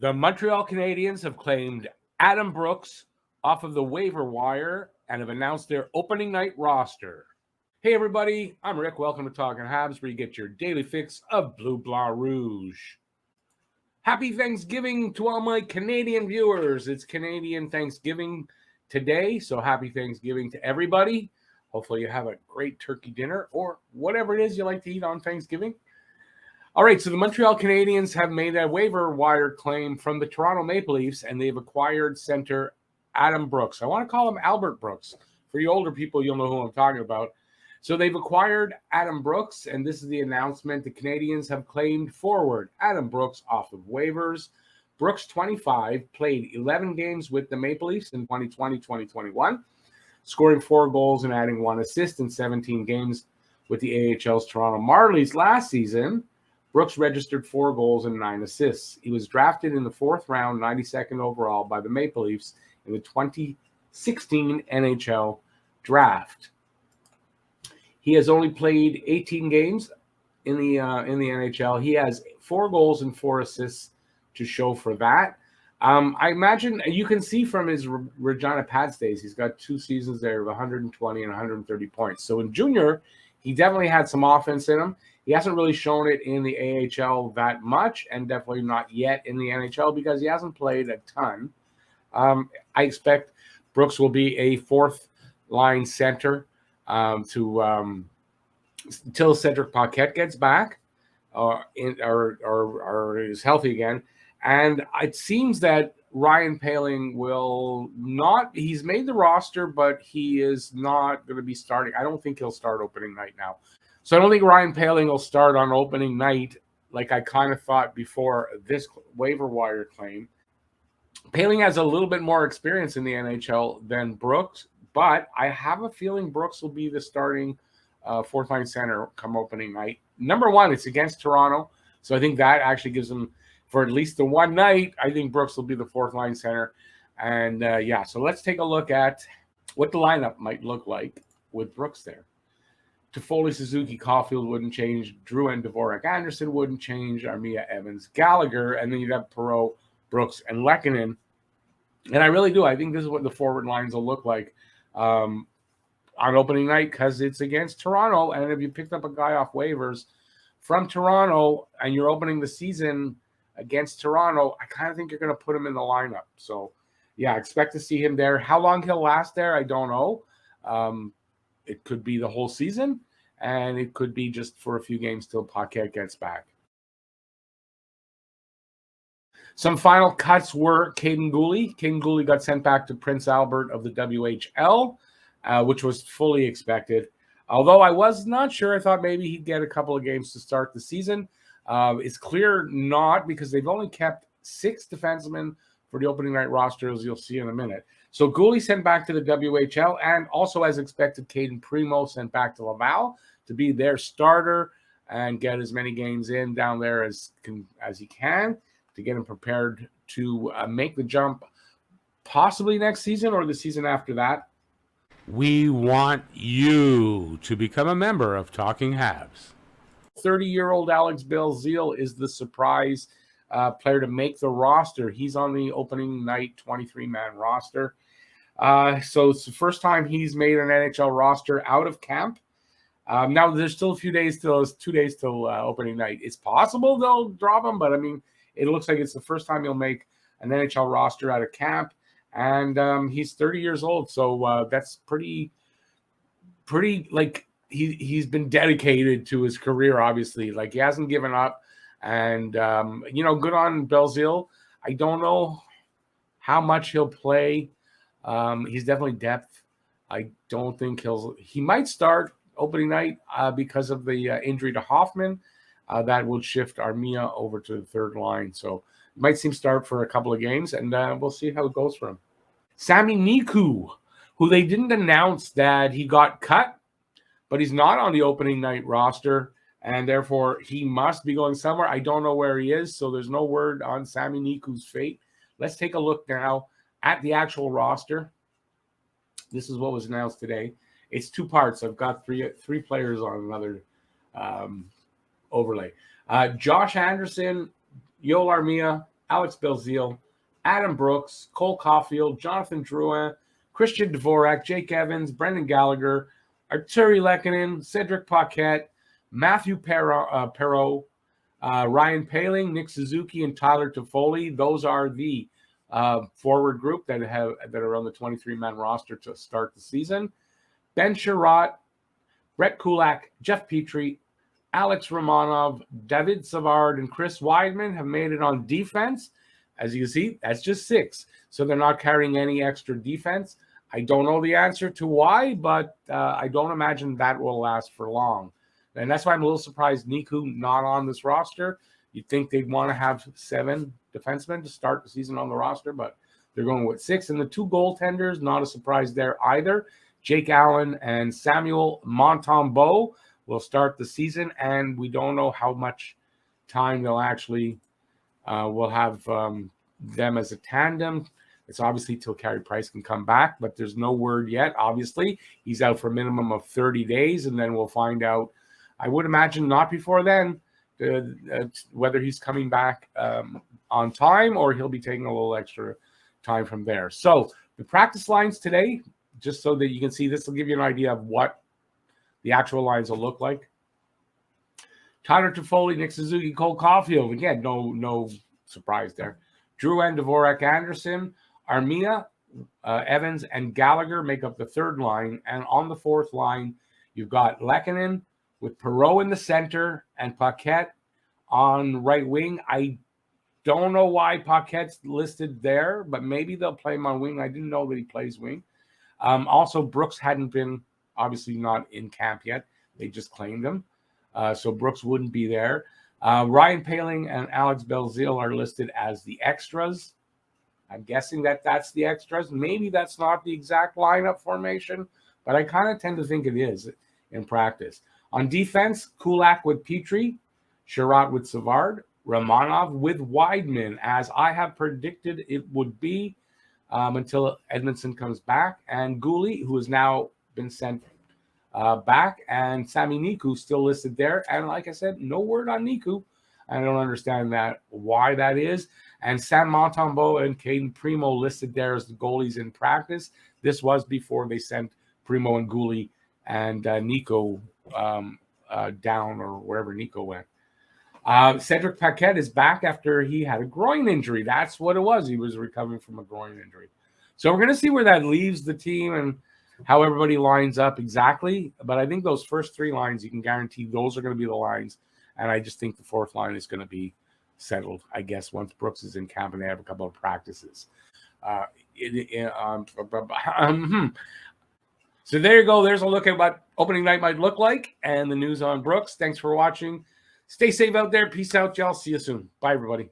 The Montreal Canadiens have claimed Adam Brooks off of the waiver wire and have announced their opening night roster. Hey, everybody, I'm Rick. Welcome to Talking Habs, where you get your daily fix of Bleu Blanc Rouge. Happy Thanksgiving to all my Canadian viewers. It's Canadian Thanksgiving today, so happy Thanksgiving to everybody. Hopefully you have a great turkey dinner or whatever it is you like to eat on Thanksgiving. All right, so the Montreal Canadiens have made a waiver wire claim from the Toronto Maple Leafs, and they've acquired center Adam Brooks. I want to call him Albert Brooks. For you older people, you'll know who I'm talking about. So they've acquired Adam Brooks, and this is the announcement. The Canadiens have claimed forward Adam Brooks off of waivers. Brooks, 25, played 11 games with the Maple Leafs in 2020-2021, scoring 4 goals and adding 1 assist in 17 games with the AHL's Toronto Marlies last season. Brooks registered 4 goals and 9 assists. He was drafted in the 4th round, 92nd overall by the Maple Leafs in the 2016 NHL draft. He has only played 18 games in the NHL. He has 4 goals and 4 assists to show for that. I imagine you can see from his Regina Pats days, he's got 2 seasons there of 120 and 130 points. So in junior, he definitely had some offense in him. He hasn't really shown it in the AHL that much, and definitely not yet in the NHL because he hasn't played a ton. I expect Brooks will be a 4th-line center until Cedric Paquette gets back or is healthy again. And it seems that Ryan Poehling will not – he's made the roster, but he is not going to be starting. I don't think he'll start opening night now. So I don't think Ryan Poehling will start on opening night like I kind of thought before this waiver wire claim. Poehling has a little bit more experience in the NHL than Brooks, but I have a feeling Brooks will be the starting 4th-line center come opening night. Number one, it's against Toronto, so I think that actually gives him – for at least the one night, I think Brooks will be the 4th-line center. And, so let's take a look at what the lineup might look like with Brooks there. Toffoli, Suzuki, Caulfield wouldn't change. Drouin, Dvorak, Anderson wouldn't change. Armia, Evans, Gallagher. And then you'd have Perreault, Brooks, and Lehkonen. And I really do. I think this is what the forward lines will look like on opening night because it's against Toronto. And if you picked up a guy off waivers from Toronto and you're opening the season against Toronto, I kind of think you're going to put him in the lineup. So, yeah, expect to see him there. How long he'll last there, I don't know. It could be the whole season, and it could be just for a few games till Paquette gets back. Some final cuts were Caden Gooley. Caden Gooley got sent back to Prince Albert of the WHL, which was fully expected. Although I was not sure. I thought maybe he'd get a couple of games to start the season. It's clear not, because they've only kept 6 defensemen for the opening night roster, as you'll see in a minute. So Gooley sent back to the WHL, and also, as expected, Caden Primo sent back to Laval to be their starter and get as many games in down there as he can to get him prepared to make the jump possibly next season or the season after that. We want you to become a member of Talking Habs. 30-year-old Alex Belzile is the surprise player to make the roster. He's on the opening night 23-man roster. So it's the first time he's made an NHL roster out of camp. Now, there's still a few days till – it's 2 days till opening night. It's possible they'll drop him, but, I mean, it looks like it's the first time he'll make an NHL roster out of camp. And he's 30 years old, so that's pretty like – He's been dedicated to his career, obviously. Like, he hasn't given up. And, good on Belzile. I don't know how much he'll play. He's definitely depth. I don't think he might start opening night because of the injury to Hoffman. That will shift Armia over to the 3rd line. So, might see him start for a couple of games, and we'll see how it goes for him. Sami Niku, who they didn't announce that he got cut, but he's not on the opening night roster, and therefore he must be going somewhere. I don't know where he is, so there's no word on Sami Niku's fate. Let's take a look now at the actual roster. This is what was announced today. It's 2 parts. I've got three players on another overlay. Josh Anderson, Yoel Armia, Alex Belzile, Adam Brooks, Cole Caulfield, Jonathan Drouin, Christian Dvorak, Jake Evans, Brendan Gallagher, Arturi Lehkonen, Cedric Paquette, Matthew Perreault, Ryan Poehling, Nick Suzuki, and Tyler Toffoli. Those are the forward group that are on the 23-man roster to start the season. Ben Sherratt, Brett Kulak, Jeff Petrie, Alex Romanov, David Savard, and Chris Weidman have made it on defense. As you can see, that's just 6. So they're not carrying any extra defense. I don't know the answer to why, but I don't imagine that will last for long. And that's why I'm a little surprised Niku not on this roster. You'd think they'd want to have 7 defensemen to start the season on the roster, but they're going with 6. And the 2 goaltenders, not a surprise there either. Jake Allen and Samuel Montembeault will start the season, and we don't know how much time they'll actually will have them as a tandem. It's obviously till Carey Price can come back, but there's no word yet. Obviously, he's out for a minimum of 30 days, and then we'll find out. I would imagine not before then whether he's coming back on time or he'll be taking a little extra time from there. So the practice lines today, just so that you can see, this will give you an idea of what the actual lines will look like. Tyler Toffoli, Nick Suzuki, Cole Caulfield. Again, no surprise there. Drouin, Dvorak, Anderson, Armia, Evans, and Gallagher make up the 3rd line. And on the 4th line, you've got Lehkonen with Perreault in the center and Paquette on right wing. I don't know why Paquette's listed there, but maybe they'll play him on wing. I didn't know that he plays wing. Also, Brooks hadn't been, obviously not in camp yet. They just claimed him. So Brooks wouldn't be there. Ryan Poehling and Alex Belzile are listed as the extras. I'm guessing that's the extras. Maybe that's not the exact lineup formation, but I kind of tend to think it is in practice. On defense, Kulak with Petrie, Sherratt with Savard, Romanov with Weidman, as I have predicted it would be until Edmondson comes back, and Gulli, who has now been sent back, and Sami Niku still listed there. And like I said, no word on Niku. I don't understand why that is. And Sam Montembeault and Caden Primo listed there as the goalies in practice. This was before they sent Primo and Gulli and Nico down, or wherever Nico went. Cedric Paquette is back after he had a groin injury. That's what it was. He was recovering from a groin injury. So we're going to see where that leaves the team and how everybody lines up exactly. But I think those first 3 lines, you can guarantee those are going to be the lines. And I just think the 4th line is going to be settled, I guess, once Brooks is in camp and they have a couple of practices. So there you go. There's a look at what opening night might look like and the news on Brooks. Thanks for watching. Stay safe out there. Peace out, y'all. See you soon. Bye, everybody.